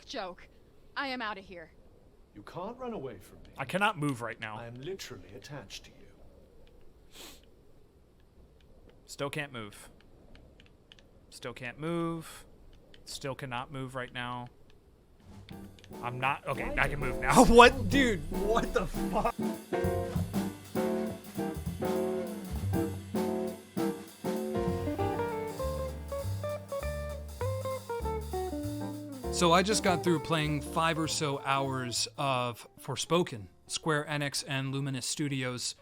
joke. I am out of here. You can't run away from me. I cannot move right now. I am literally attached to you. Still can't move. Still can't move. Still cannot move right now. I'm not... Okay, I can move now. What? Dude, what the fuck? So I just got through playing 5 or so hours of Forspoken, Square Enix and Luminous Studios'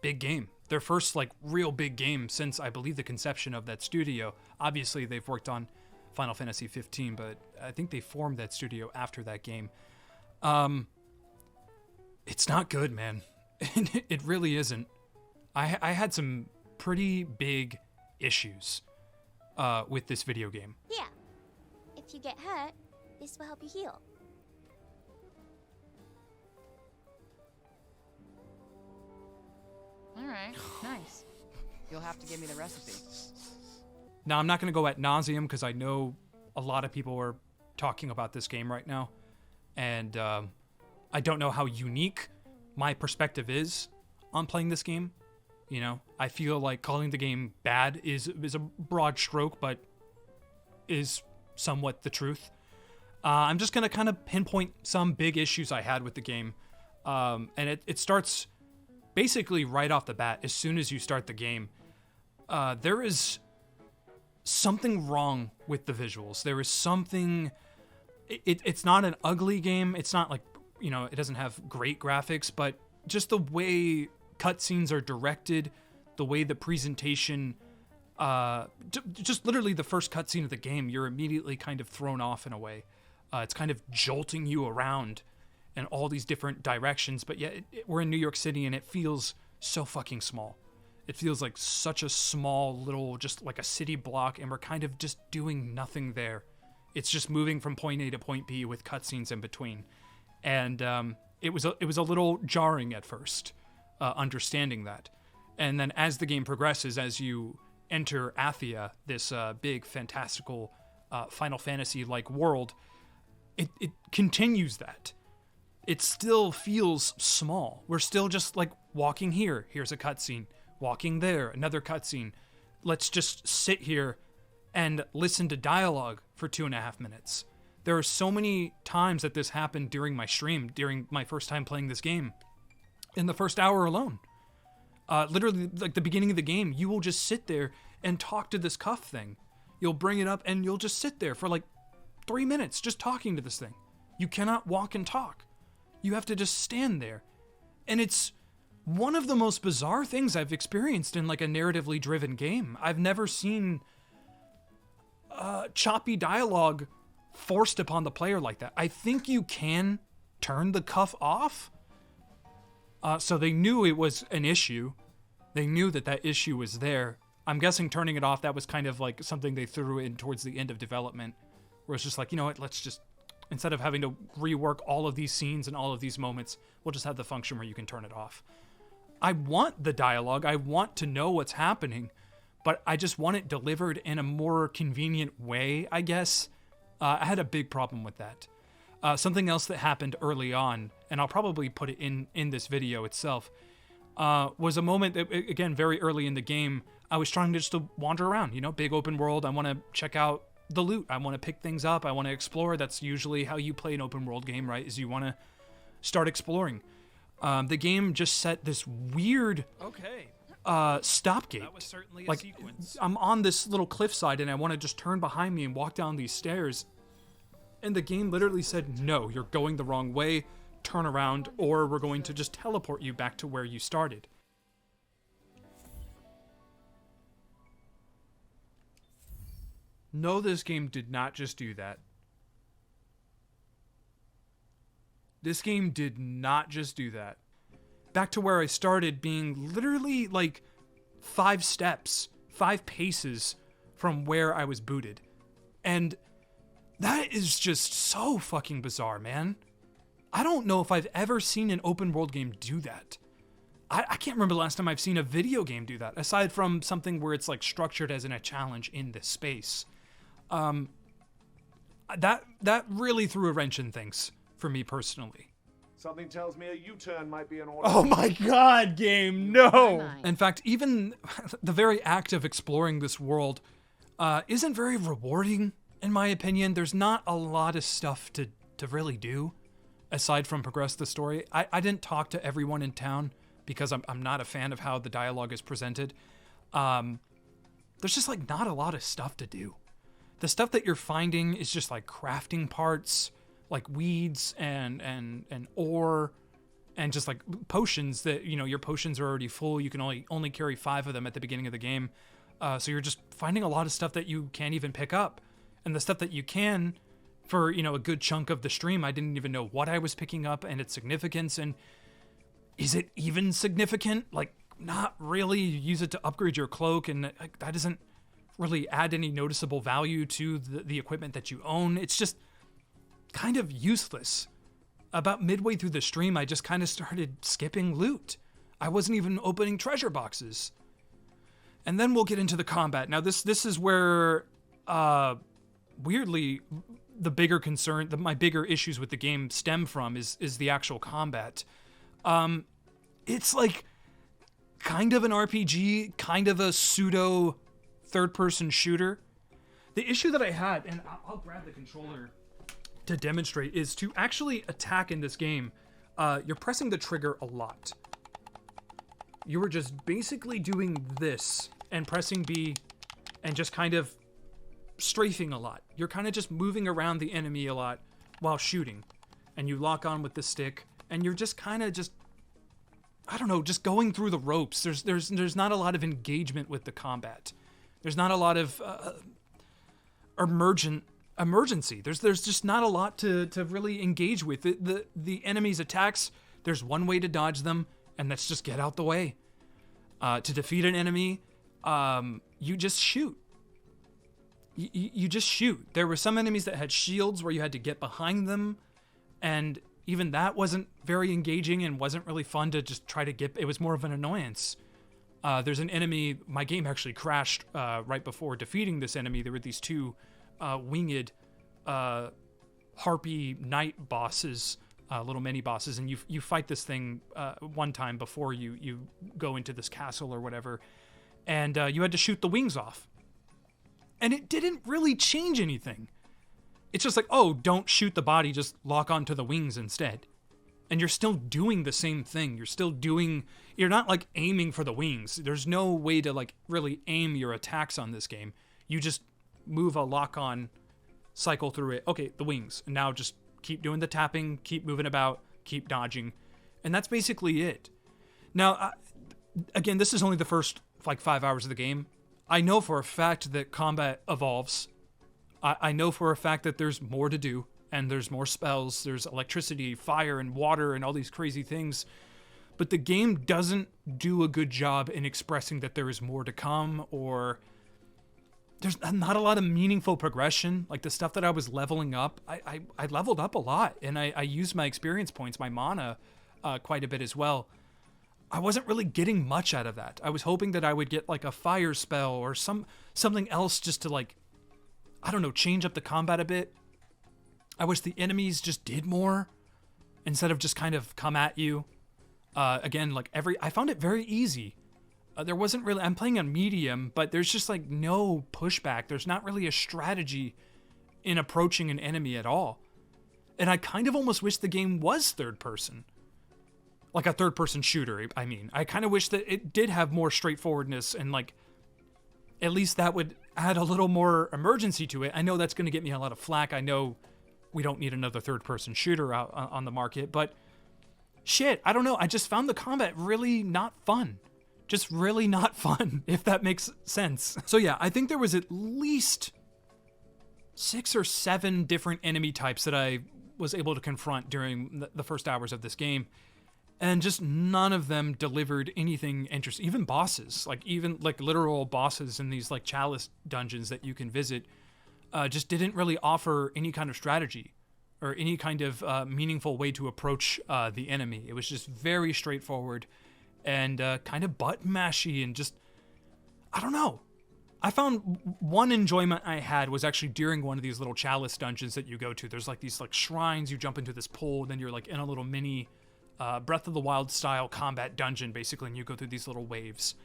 big game. Their first, like, real big game since, I believe, the conception of that studio. Obviously, they've worked on Final Fantasy 15, but I think they formed that studio after that game. It's not good, man. It really isn't. I had some pretty big issues with this video game. Yeah. If you get hurt, this will help you heal. Alright, nice. You'll have to give me the recipe. Now, I'm not going to go ad nauseum because I know a lot of people are talking about this game right now. And I don't know how unique my perspective is on playing this game. You know, I feel like calling the game bad is a broad stroke, but is somewhat the truth. I'm just going to kind of pinpoint some big issues I had with the game. And it starts basically right off the bat. As soon as you start the game, there is something wrong with the visuals. There is something... It's not an ugly game. It's not like, you know, it doesn't have great graphics, but just the way cutscenes are directed, the way the presentation... just literally the first cutscene of the game, you're immediately kind of thrown off in a way. It's kind of jolting you around in all these different directions, but yet we're in New York City and it feels so fucking small. It feels like such a small little, just like a city block, and we're kind of just doing nothing there. It's just moving from point A to point B with cutscenes in between. And it was a little jarring at first, understanding that. And then as the game progresses, as you enter Athia, this big, fantastical Final Fantasy-like world, it continues that. It still feels small. We're still just like walking here. Here's a cutscene. Walking there, another cutscene. Let's just sit here and listen to dialogue for 2.5 minutes. There are so many times that this happened during my stream, during my first time playing this game. In the first hour alone. Literally, like the beginning of the game, you will just sit there and talk to this cuff thing. You'll bring it up and you'll just sit there for like 3 minutes just talking to this thing. You cannot walk and talk. You have to just stand there. And it's one of the most bizarre things I've experienced in like a narratively driven game. I've never seen choppy dialogue forced upon the player like that. I think you can turn the cuff off. So they knew it was an issue. They knew that issue was there. I'm guessing turning it off, that was kind of like something they threw in towards the end of development, where it's just like, you know what, let's just, instead of having to rework all of these scenes and all of these moments, we'll just have the function where you can turn it off. I want the dialogue. I want to know what's happening, but I just want it delivered in a more convenient way, I guess. I had a big problem with that. Something else that happened early on, and I'll probably put it in this video itself, was a moment that, again, very early in the game, I was trying to just to wander around, you know, big open world. I want to check out the loot. I want to pick things up. I want to explore. That's usually how you play an open world game, right? Is you want to start exploring. The game just set this weird stopgate. That was certainly a like, sequence. I'm on this little cliffside and I want to just turn behind me and walk down these stairs. And the game literally said, no, you're going the wrong way, turn around, or we're going to just teleport you back to where you started. No, this game did not just do that. This game did not just do that. Back to where I started, being literally like 5 steps, 5 paces from where I was booted. And that is just so fucking bizarre, man. I don't know if I've ever seen an open world game do that. I can't remember the last time I've seen a video game do that, aside from something where it's like structured as in a challenge in this space. that really threw a wrench in things for me personally. Something tells me a U-turn might be in order. Oh my god, game, no! Mine. In fact, even the very act of exploring this world isn't very rewarding, in my opinion. There's not a lot of stuff to really do, aside from progress the story. I didn't talk to everyone in town, because I'm not a fan of how the dialogue is presented. There's just, like, not a lot of stuff to do. The stuff that you're finding is just, like, crafting parts, like weeds and ore, and just like potions that, you know, your potions are already full. You can only carry 5 of them at the beginning of the game. So you're just finding a lot of stuff that you can't even pick up. And the stuff that you can, for, you know, a good chunk of the stream, I didn't even know what I was picking up and its significance. And is it even significant? Like, not really. You use it to upgrade your cloak, and that doesn't really add any noticeable value to the equipment that you own. It's just kind of useless. About midway through the stream, I just kind of started skipping loot. I wasn't even opening treasure boxes. And then we'll get into the combat. Now, this is where, weirdly, the bigger concern, my bigger issues with the game stem from is the actual combat. It's like kind of an RPG, kind of a pseudo third-person shooter. The issue that I had, and I'll grab the controller to demonstrate, is to actually attack in this game, you're pressing the trigger a lot. You were just basically doing this and pressing B and just kind of strafing a lot. You're kind of just moving around the enemy a lot while shooting. And you lock on with the stick, and you're just kind of just, I don't know, just going through the ropes. There's not a lot of engagement with the combat. There's not a lot of emergency. There's just not a lot to really engage with. The enemy's attacks, there's one way to dodge them, and that's just get out the way. To defeat an enemy, you just shoot. You just shoot. There were some enemies that had shields where you had to get behind them, and even that wasn't very engaging and wasn't really fun to just try to get. It was more of an annoyance. There's an enemy, my game actually crashed right before defeating this enemy. There were these 2 winged harpy knight bosses, little mini bosses, and you fight this thing one time before you go into this castle or whatever, and you had to shoot the wings off. And it didn't really change anything. It's just like, oh, don't shoot the body, just lock onto the wings instead. And you're still doing the same thing. You're not like aiming for the wings. There's no way to like really aim your attacks on this game. You just move a lock on, cycle through it. Okay, the wings. And now just keep doing the tapping, keep moving about, keep dodging. And that's basically it. Now, again, this is only the first like 5 hours of the game. I know for a fact that combat evolves. I know for a fact that there's more to do, and there's more spells, there's electricity, fire, and water, and all these crazy things. But the game doesn't do a good job in expressing that there is more to come, or there's not a lot of meaningful progression. Like the stuff that I was leveling up, I leveled up a lot, and I used my experience points, my mana, quite a bit as well. I wasn't really getting much out of that. I was hoping that I would get like a fire spell or something else just to like, I don't know, change up the combat a bit. I wish the enemies just did more instead of just kind of come at you. Again, like I found it very easy. There wasn't really, I'm playing on medium, but there's just like no pushback. There's not really a strategy in approaching an enemy at all. And I kind of almost wish the game was third person. Like a third person shooter, I mean. I kind of wish that it did have more straightforwardness, and like at least that would add a little more emergency to it. I know that's going to get me a lot of flack. I know we don't need another third person shooter out on the market, but shit, I don't know. I just found the combat really not fun. Just really not fun, if that makes sense. So yeah, I think there was at least 6 or 7 different enemy types that I was able to confront during the first hours of this game. And just none of them delivered anything interesting. Even bosses, even literal bosses in these like chalice dungeons that you can visit, just didn't really offer any kind of strategy or any kind of meaningful way to approach the enemy. It was just very straightforward and kind of button mashy, and just, I don't know. I found one enjoyment I had was actually during one of these little chalice dungeons that you go to. There's like these like shrines, you jump into this pool, then you're like in a little mini Breath of the Wild style combat dungeon basically, and you go through these little waves.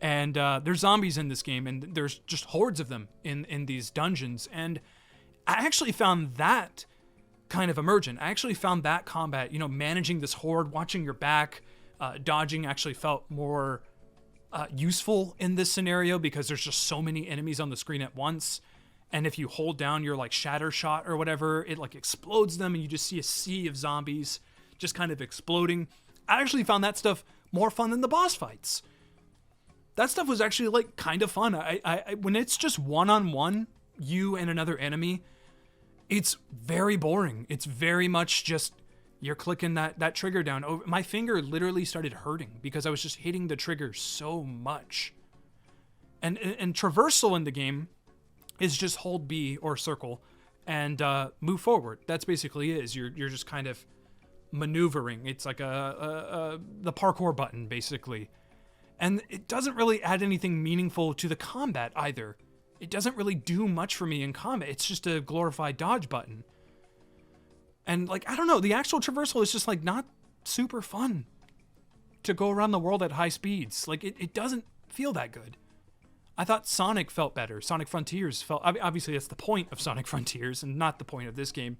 And there's zombies in this game, and there's just hordes of them in these dungeons. And I actually found that kind of emergent. I actually found that combat, managing this horde, watching your back, dodging actually felt more useful in this scenario because there's just so many enemies on the screen at once. And if you hold down your like shatter shot or whatever, it like explodes them and you just see a sea of zombies just kind of exploding. I actually found that stuff more fun than the boss fights. That stuff was actually like kind of fun. I when it's just one-on-one, you and another enemy, it's very boring. It's very much just you're clicking that trigger down. Over. My finger literally started hurting because I was just hitting the trigger so much. And traversal in the game is just hold B or circle and move forward. That's basically it. You're just kind of maneuvering. It's like the parkour button basically. And it doesn't really add anything meaningful to the combat either. It doesn't really do much for me in combat. It's just a glorified dodge button. And like, I don't know, the actual traversal is just like not super fun to go around the world at high speeds. Like it doesn't feel that good. I thought Sonic felt better. Sonic Frontiers felt, obviously that's the point of Sonic Frontiers and not the point of this game.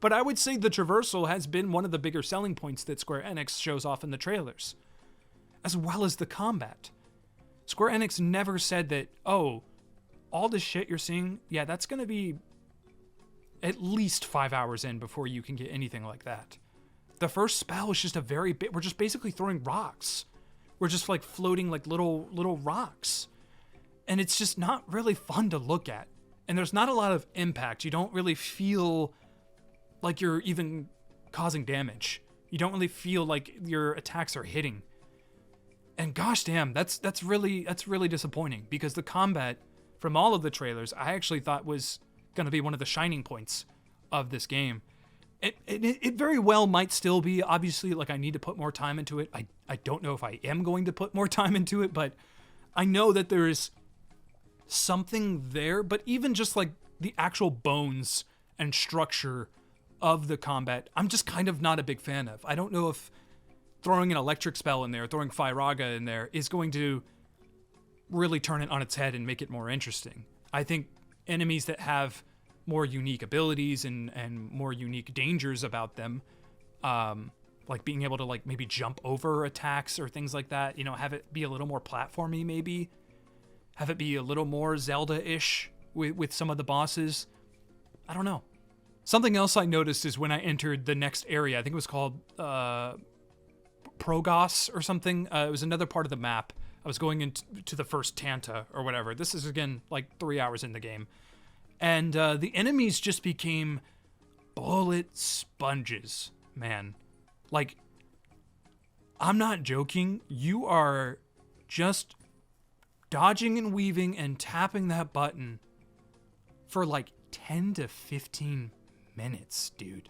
But I would say the traversal has been one of the bigger selling points that Square Enix shows off in the trailers, as well as the combat. Square Enix never said that, oh, all this shit you're seeing, yeah, that's going to be at least 5 hours in before you can get anything like that. The first spell is just a very bit. We're just basically throwing rocks. We're just like floating like little rocks. And it's just not really fun to look at. And there's not a lot of impact. You don't really feel like you're even causing damage. You don't really feel like your attacks are hitting. And gosh damn, that's really disappointing because the combat from all of the trailers I actually thought was going to be one of the shining points of this game. It very well might still be. Obviously, like I need to put more time into it. I don't know if I am going to put more time into it, but I know that there is something there. But even just like the actual bones and structure of the combat, I'm just kind of not a big fan of. I don't know if throwing an electric spell in there, throwing Firaga in there is going to really turn it on its head and make it more interesting. I think enemies that have more unique abilities and more unique dangers about them, like being able to like maybe jump over attacks or things like that, have it be a little more platformy maybe, have it be a little more Zelda-ish with some of the bosses. I don't know. Something else I noticed is when I entered the next area, I think it was called Progos or something. It was another part of the map. I was going into the first Tanta or whatever. This is, again, like 3 hours in the game. And the enemies just became bullet sponges, man. Like, I'm not joking. You are just dodging and weaving and tapping that button for like 10 to 15 minutes, dude.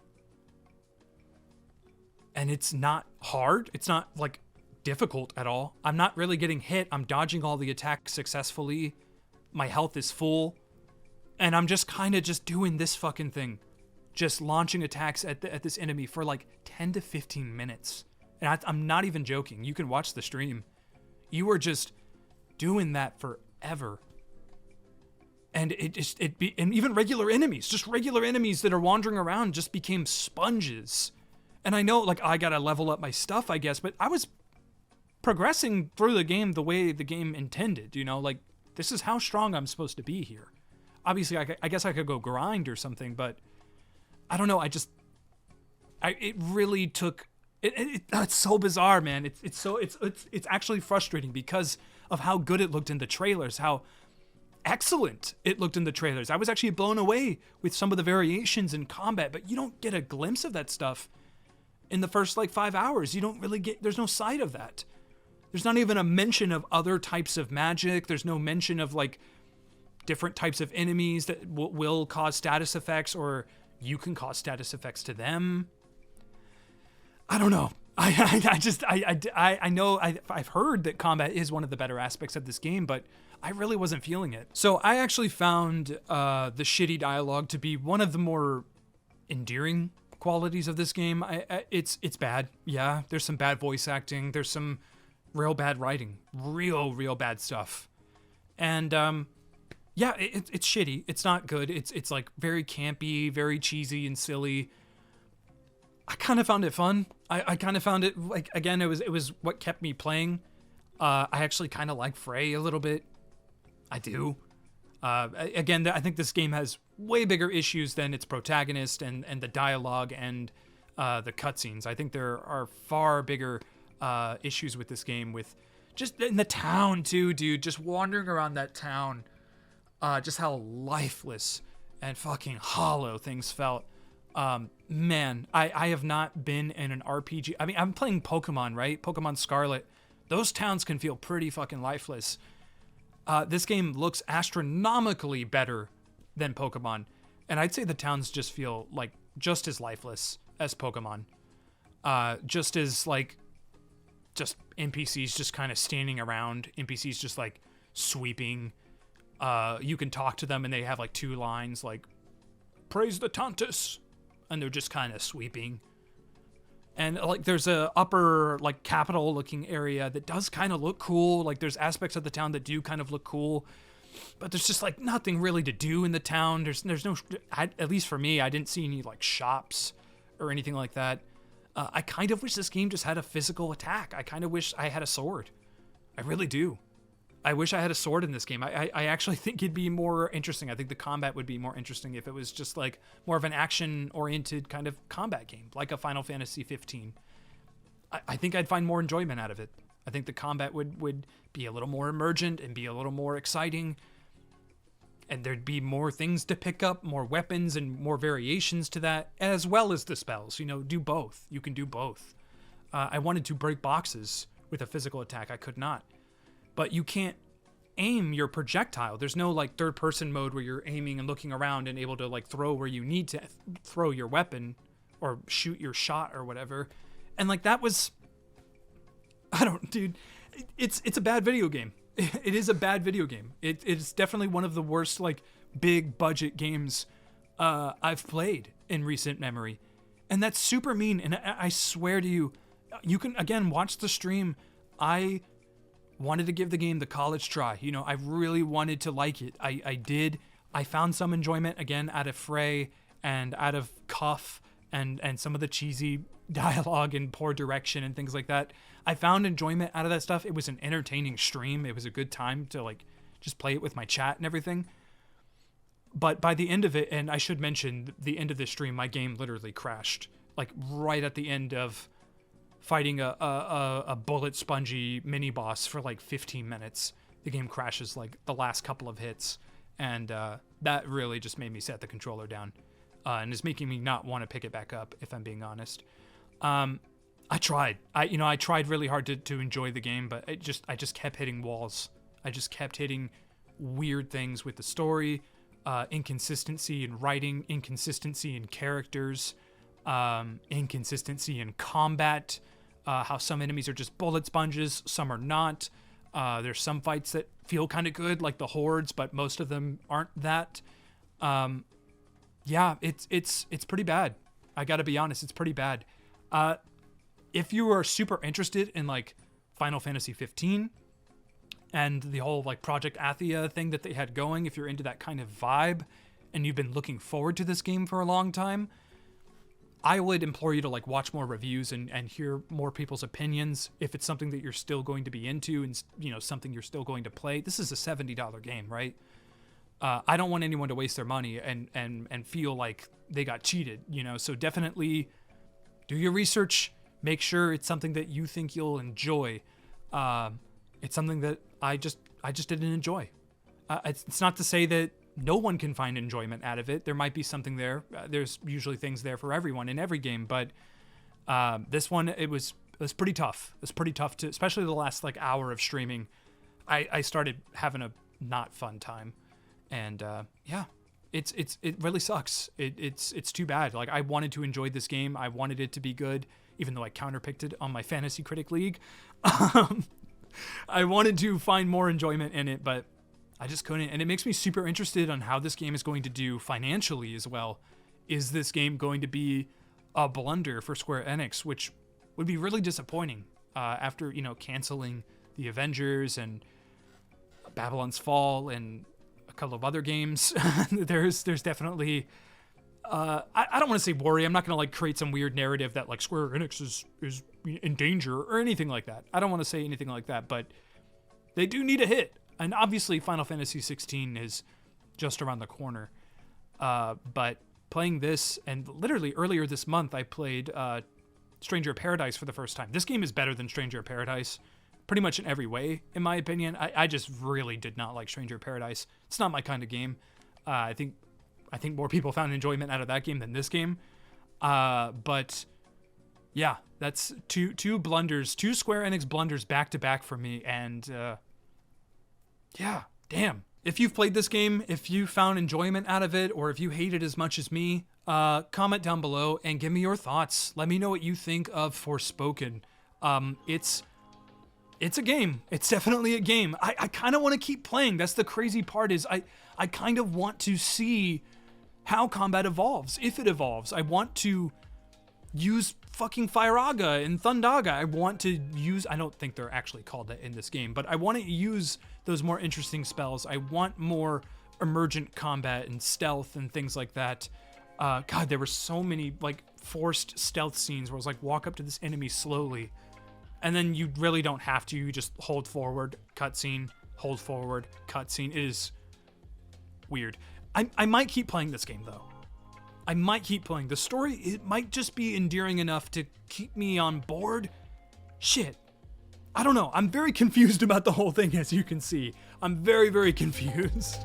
And it's not hard. It's not like difficult at all. I'm not really getting hit. I'm dodging all the attacks successfully. My health is full. And I'm just kind of just doing this fucking thing. Just launching attacks at this enemy for like 10 to 15 minutes. And I'm not even joking. You can watch the stream. You are just doing that forever. And and even regular enemies, just regular enemies that are wandering around just became sponges. And I know, like, I gotta level up my stuff, I guess, but I was progressing through the game the way the game intended, like, this is how strong I'm supposed to be here. Obviously, I guess I could go grind or something, but I don't know, it really took, it's so bizarre, man. It's actually frustrating because of how good it looked in the trailers, how excellent it looked in the trailers. I was actually blown away with some of the variations in combat, but you don't get a glimpse of that stuff in the first like 5 hours. You don't really there's no sight of that. There's not even a mention of other types of magic. There's no mention of like different types of enemies that will cause status effects, or you can cause status effects to them. I don't know. I know I've heard that combat is one of the better aspects of this game, but I really wasn't feeling it. So I actually found the shitty dialogue to be one of the more endearing qualities of this game. It's bad. Yeah, there's some bad voice acting. There's some real bad writing. Real bad stuff. And yeah, it's shitty. It's not good. It's like very campy, very cheesy and silly. I kind of found it fun. I kind of found it, like, again, it was what kept me playing. I actually kind of like Frey a little bit. I do. Again, I think this game has way bigger issues than its protagonist and the dialogue and the cutscenes. I think there are far bigger issues with this game, with just in the town too, dude. Just wandering around that town, just how lifeless and fucking hollow things felt. Man, I have not been in an RPG. I mean, I'm playing Pokemon, right? Pokemon Scarlet. Those towns can feel pretty fucking lifeless. This game looks astronomically better than Pokemon. And I'd say the towns just feel like just as lifeless as Pokemon. Just as like, just NPCs just kind of standing around. NPCs just like sweeping. You can talk to them and they have like 2 lines like, praise the Tantus. And they're just kind of sweeping. And like there's a upper like capital looking area that does kind of look cool. Like there's aspects of the town that do kind of look cool, but there's just like nothing really to do in the town. There's no, at least for me, I didn't see any like shops or anything like that. I kind of wish this game just had a physical attack. I kind of wish I had a sword. I really do. I wish I had a sword in this game. I actually think it'd be more interesting. I think the combat would be more interesting if it was just like more of an action-oriented kind of combat game, like a Final Fantasy 15. I think I'd find more enjoyment out of it. I think the combat would be a little more emergent and be a little more exciting. And there'd be more things to pick up, more weapons and more variations to that, as well as the spells. You know, do both. You can do both. I wanted to break boxes with a physical attack. I could not. But you can't aim your projectile. There's no like third person mode where you're aiming and looking around and able to like throw where you need to throw your weapon or shoot your shot or whatever. And like that was, dude, it's a bad video game. It is a bad video game. It's definitely one of the worst like big budget games I've played in recent memory. And that's super mean. And I swear to you, you can again watch the stream. I wanted to give the game the college try. You know, I really wanted to like it. I did. I found some enjoyment again out of Frey and out of Cuff and some of the cheesy dialogue and poor direction and things like that. I found enjoyment out of that stuff. It was an entertaining stream. It was a good time to like just play it with my chat and everything. But by the end of it, and I should mention the end of the stream, my game literally crashed. Like right at the end of fighting a bullet spongy mini boss for like 15 minutes. The game crashes like the last couple of hits. And that really just made me set the controller down. And is making me not want to pick it back up, if I'm being honest. I tried. I tried really hard to enjoy the game, but I just kept hitting walls. I just kept hitting weird things with the story, inconsistency in writing, inconsistency in characters, inconsistency in combat, how some enemies are just bullet sponges, some are not. There's some fights that feel kind of good, like the hordes, but most of them aren't that. Yeah, it's pretty bad. I gotta be honest, it's pretty bad. If you are super interested in like Final Fantasy 15 and the whole like Project Athia thing that they had going, if you're into that kind of vibe and you've been looking forward to this game for a long time, I would implore you to like watch more reviews and hear more people's opinions. If it's something that you're still going to be into and, you know, something you're still going to play. This is a $70 game, right? I don't want anyone to waste their money and feel like they got cheated, you know? So definitely do your research. Make sure it's something that you think you'll enjoy. It's something that I just didn't enjoy. It's not to say that no one can find enjoyment out of it. There might be something there. There's usually things there for everyone in every game, but this one, it was pretty tough. It's pretty tough to, especially the last like hour of streaming. I started having a not fun time, and yeah, it really sucks. It's too bad. Like, I wanted to enjoy this game. I wanted it to be good, even though I counterpicked it on my Fantasy Critic League. I wanted to find more enjoyment in it, but I just couldn't. And it makes me super interested on how this game is going to do financially as well. Is this game going to be a blunder for Square Enix, which would be really disappointing after, canceling the Avengers and Babylon's Fall and a couple of other games. There's definitely I don't want to say worry. I'm not going to create some weird narrative that Square Enix is in danger or anything like that. I don't want to say anything like that, but they do need a hit. And obviously Final Fantasy 16 is just around the corner. But playing this, and literally earlier this month I played Stranger of Paradise for the first time. This game is better than Stranger of Paradise pretty much in every way, in my opinion. I just really did not like Stranger of Paradise. It's not my kind of game. I think more people found enjoyment out of that game than this game. But yeah, that's two blunders, two Square Enix blunders back to back for me. And yeah, damn. If you've played this game, if you found enjoyment out of it, or if you hate it as much as me, comment down below and give me your thoughts. Let me know what you think of Forspoken. It's a game. It's definitely a game. I kind of want to keep playing. That's the crazy part, is I kind of want to see how combat evolves, if it evolves. I want to use fucking Firaga and Thundaga. I want to use, I don't think they're actually called that in this game, but I want to use those more interesting spells. I want more emergent combat and stealth and things like that. God, there were so many forced stealth scenes where I was walk up to this enemy slowly, and then you really don't have to. You just hold forward, cutscene, hold forward, cutscene. It is weird. I might keep playing this game, though. I might keep playing. The story, it might just be endearing enough to keep me on board. Shit. I don't know. I'm very confused about the whole thing, as you can see. I'm very, very confused.